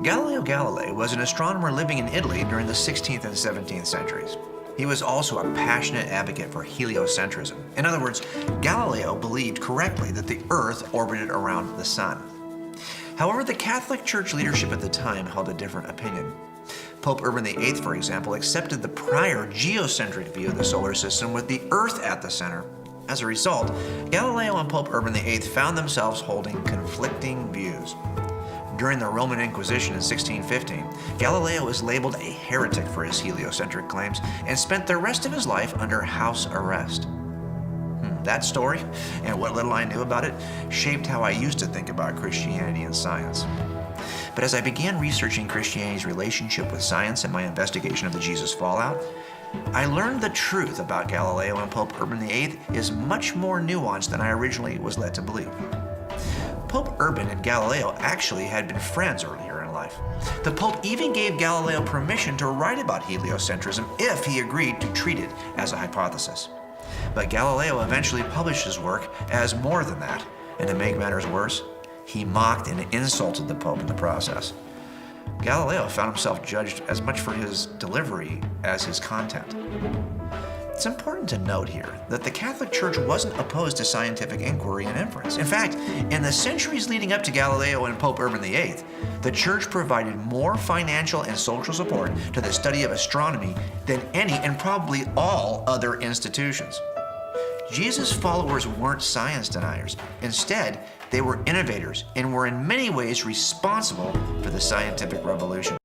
Galileo Galilei was an astronomer living in Italy during the 16th and 17th centuries. He was also a passionate advocate for heliocentrism. In other words, Galileo believed correctly that the Earth orbited around the Sun. However, the Catholic Church leadership at the time held a different opinion. Pope Urban VIII, for example, accepted the prior geocentric view of the solar system with the Earth at the center. As a result, Galileo and Pope Urban VIII found themselves holding conflicting views. During the Roman Inquisition in 1615, Galileo was labeled a heretic for his heliocentric claims and spent the rest of his life under house arrest. That story, and what little I knew about it, shaped how I used to think about Christianity and science. But as I began researching Christianity's relationship with science in my investigation of the Jesus fallout, I learned the truth about Galileo and Pope Urban VIII is much more nuanced than I originally was led to believe. Pope Urban and Galileo actually had been friends earlier in life. The Pope even gave Galileo permission to write about heliocentrism if he agreed to treat it as a hypothesis. But Galileo eventually published his work as more than that, and to make matters worse, he mocked and insulted the Pope in the process. Galileo found himself judged as much for his delivery as his content. It's important to note here that the Catholic Church wasn't opposed to scientific inquiry and inference. In fact, in the centuries leading up to Galileo and Pope Urban VIII, the Church provided more financial and social support to the study of astronomy than any and probably all other institutions. Jesus' followers weren't science deniers. Instead, they were innovators and were in many ways responsible for the scientific revolution.